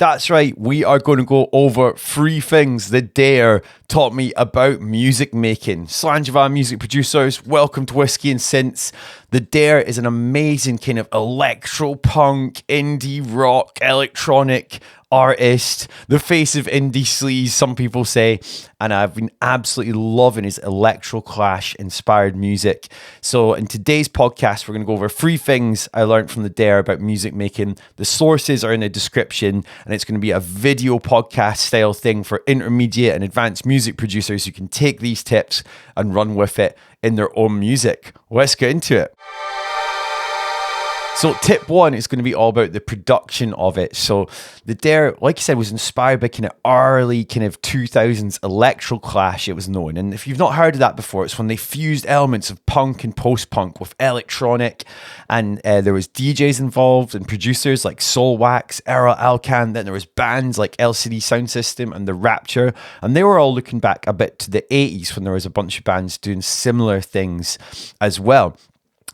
That's right, we are going to go over 3 things the Dare taught me about music making. Slangevan music producers, welcome to Whisky and Synths. The Dare is an amazing kind of electro punk, indie rock, electronic artist, the face of indie sleaze, some people say, and I've been absolutely loving his electro clash inspired music. So in today's podcast, we're going to go over 3 things I learned from the Dare about music making. The sources are in the description, and it's going to be a video podcast style thing for intermediate and advanced music producers who can take these tips and run with it in their own music. Let's get into it. So tip 1 is going to be all about the production of it. So the Dare, like I said, was inspired by kind of early kind of 2000s electro clash, it was known. And if you've not heard of that before, it's when they fused elements of punk and post-punk with electronic. And there was DJs involved and producers like Soulwax, Errol Alkan. Then there was bands like LCD Sound System and The Rapture. And they were all looking back a bit to the 80s when there was a bunch of bands doing similar things as well.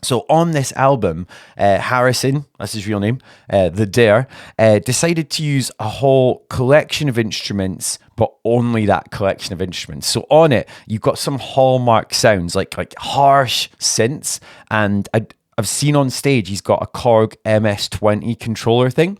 So on this album, Harrison, that's his real name, the Dare, decided to use a whole collection of instruments, but only that collection of instruments. So on it, you've got some hallmark sounds like harsh synths, and I've seen on stage he's got a Korg MS-20 controller thing.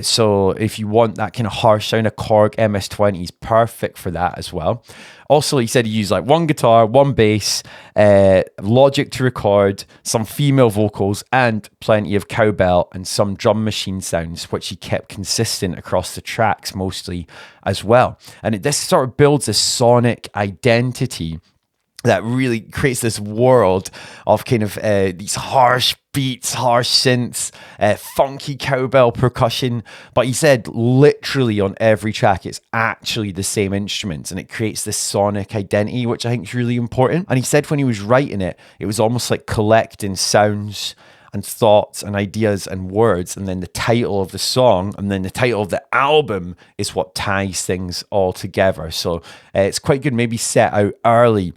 So if you want that kind of harsh sound, a Korg MS-20 is perfect for that as well. Also, he said he used like 1 guitar, 1 bass, Logic to record, some female vocals, and plenty of cowbell and some drum machine sounds, which he kept consistent across the tracks mostly as well. And this sort of builds a sonic identity that really creates this world of kind of these harsh beats, harsh synths, funky cowbell percussion. But he said literally on every track, it's actually the same instruments, and it creates this sonic identity, which I think is really important. And he said when he was writing it, it was almost like collecting sounds and thoughts and ideas and words, and then the title of the song and then the title of the album is what ties things all together. So it's quite good, maybe set out early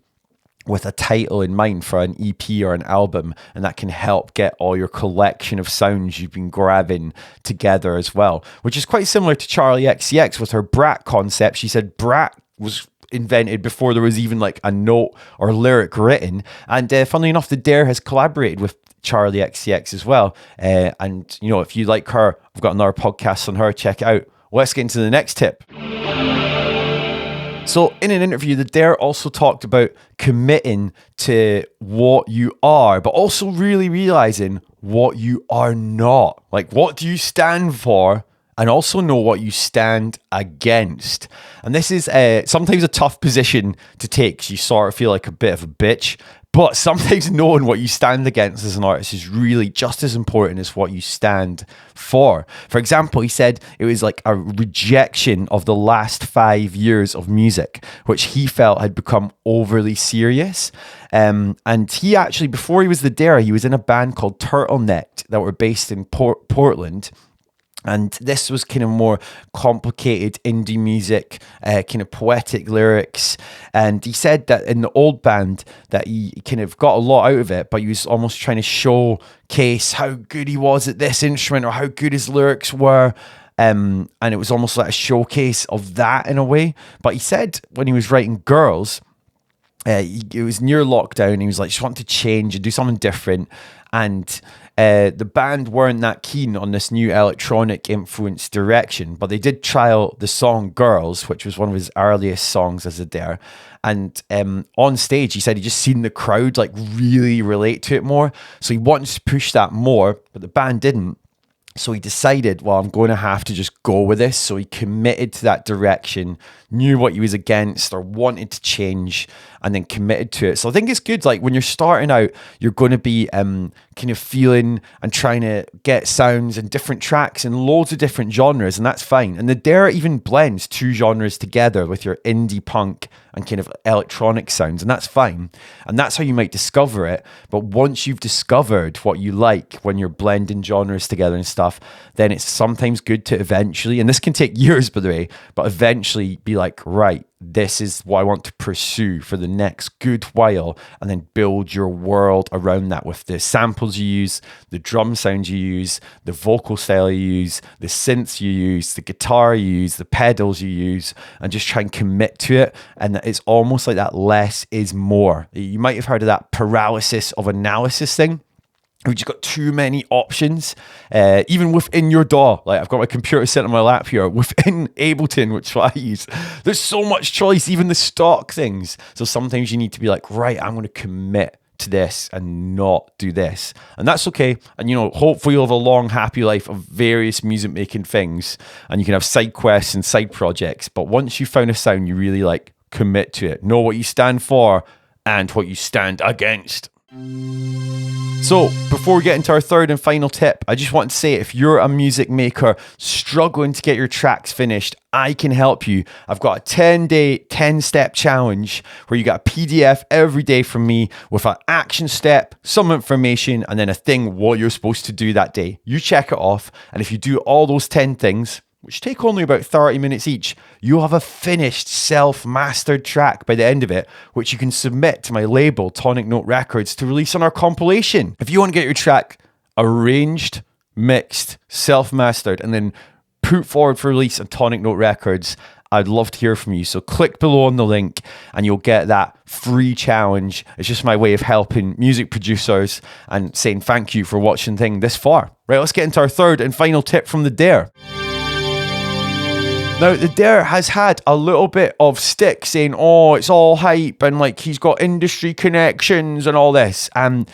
with a title in mind for an EP or an album, and that can help get all your collection of sounds you've been grabbing together as well, which is quite similar to Charlie XCX with her Brat concept. She said Brat was invented before there was even like a note or lyric written, and funnily enough, the Dare has collaborated with Charlie XCX as well, and you know, if you like her, I've got another podcast on her, check it out. Let's get into the next tip. So in an interview, the Dare also talked about committing to what you are, but also really realizing what you are not. Like, what do you stand for? And also know what you stand against. And this is sometimes a tough position to take, because you sort of feel like a bit of a bitch. But sometimes knowing what you stand against as an artist is really just as important as what you stand for. For example, he said it was like a rejection of the last 5 years of music, which he felt had become overly serious. And he actually, before he was the Dare, he was in a band called Turtleneck that were based in Portland. And this was kind of more complicated indie music, kind of poetic lyrics. And he said that in the old band that he kind of got a lot out of it, but he was almost trying to showcase how good he was at this instrument or how good his lyrics were. And it was almost like a showcase of that in a way. But he said when he was writing Girls, it was near lockdown. He was like, just want to change and do something different. And the band weren't that keen on this new electronic influence direction, but they did trial the song Girls, which was one of his earliest songs as a Dare. And on stage, he said he just seen the crowd like really relate to it more. So he wanted to push that more, but the band didn't. So he decided, well, I'm going to have to just go with this. So he committed to that direction, knew what he was against or wanted to change, and then committed to it. So I think it's good. Like when you're starting out, you're going to be kind of feeling and trying to get sounds and different tracks and loads of different genres, and that's fine. And the Dare even blends 2 genres together with your indie punk and kind of electronic sounds, and that's fine. And that's how you might discover it. But once you've discovered what you like when you're blending genres together and stuff, then it's sometimes good to eventually, and this can take years by the way, but eventually be like, right, this is what I want to pursue for the next good while, and then build your world around that with the samples you use, the drum sound you use, the vocal style you use, the synths you use, the guitar you use, the pedals you use, and just try and commit to it. And it's almost like that less is more. You might have heard of that paralysis of analysis thing. We've just got too many options, even within your DAW. Like, I've got my computer sitting on my lap here. Within Ableton, which I use, there's so much choice, even the stock things. So sometimes you need to be like, right, I'm going to commit to this and not do this. And that's okay. And, you know, hopefully you'll have a long, happy life of various music making things, and you can have side quests and side projects. But once you found a sound you really like, commit to it. Know what you stand for and what you stand against. So before we get into our third and final tip, I just want to say, if you're a music maker struggling to get your tracks finished, I can help you. I've got a 10-day, 10-step challenge where you get a PDF every day from me with an action step, some information, and then a thing what you're supposed to do that day. You check it off, and if you do all those 10 things, which take only about 30 minutes each, you'll have a finished self-mastered track by the end of it, which you can submit to my label, Tonic Note Records, to release on our compilation. If you want to get your track arranged, mixed, self-mastered, and then put forward for release on Tonic Note Records, I'd love to hear from you. So click below on the link and you'll get that free challenge. It's just my way of helping music producers and saying thank you for watching the thing this far. Right, let's get into our third and final tip from the Dare. Now, the Dare has had a little bit of stick saying, oh, it's all hype and like he's got industry connections and all this. And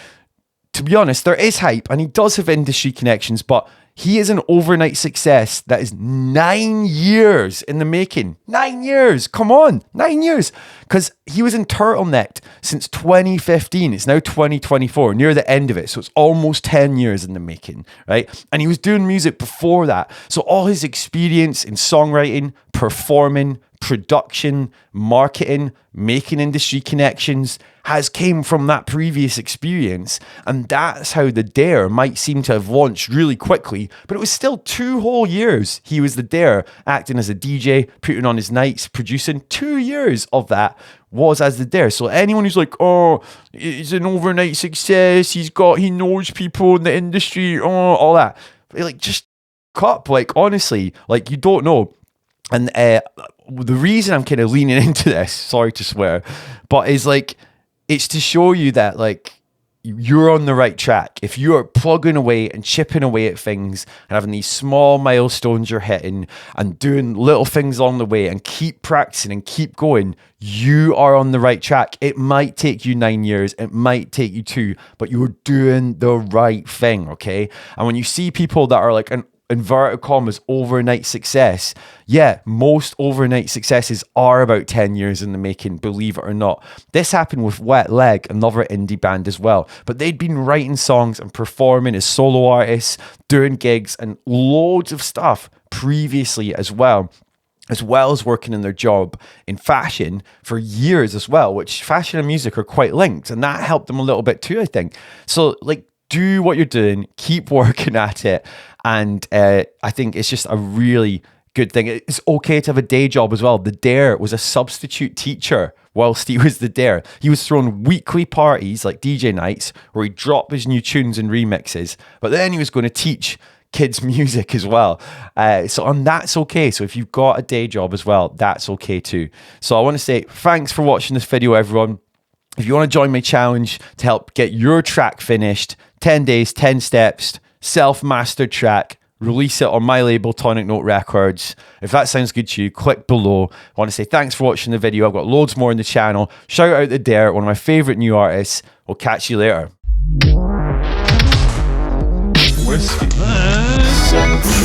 to be honest, there is hype and he does have industry connections, but he is an overnight success that is 9 years in the making. 9 years. Come on. 9 years. Because he was in Turtleneck since 2015. It's now 2024, near the end of it. So it's almost 10 years in the making, right? And he was doing music before that. So all his experience in songwriting, performing, production, marketing, making industry connections has came from that previous experience. And that's how the Dare might seem to have launched really quickly, but it was still 2 whole years he was the Dare, acting as a DJ, putting on his nights, producing. 2 years of that was as the Dare. So anyone who's like, oh, it's an overnight success, he knows people in the industry, oh, all that, like, just cut. Like, honestly, like, you don't know. And the reason I'm kind of leaning into this, sorry to swear, but is like, it's to show you that like you're on the right track. If you are plugging away and chipping away at things and having these small milestones you're hitting and doing little things along the way and keep practicing and keep going, you are on the right track. It might take you 9 years, it might take you 2, but you're doing the right thing, okay? And when you see people that are like an inverted commas overnight success, yeah, most overnight successes are about 10 years in the making, believe it or not. This happened with Wet Leg, another indie band as well, but they'd been writing songs and performing as solo artists, doing gigs and loads of stuff previously as well as working in their job in fashion for years as well, which fashion and music are quite linked, and that helped them a little bit too, I think. So like, do what you're doing, keep working at it, and I think it's just a really good thing. It's okay to have a day job as well. The Dare was a substitute teacher whilst he was the Dare. He was throwing weekly parties, like DJ nights, where he'd drop his new tunes and remixes, but then he was going to teach kids music as well. And that's okay. So if you've got a day job as well, that's okay too. So I want to say thanks for watching this video, everyone. If you want to join my challenge to help get your track finished, 10 days, 10 steps, self-mastered track, release it on my label, Tonic Note Records. If that sounds good to you, click below. I want to say thanks for watching the video. I've got loads more in the channel. Shout out to Dare, one of my favourite new artists. We'll catch you later. Whisky and Synths.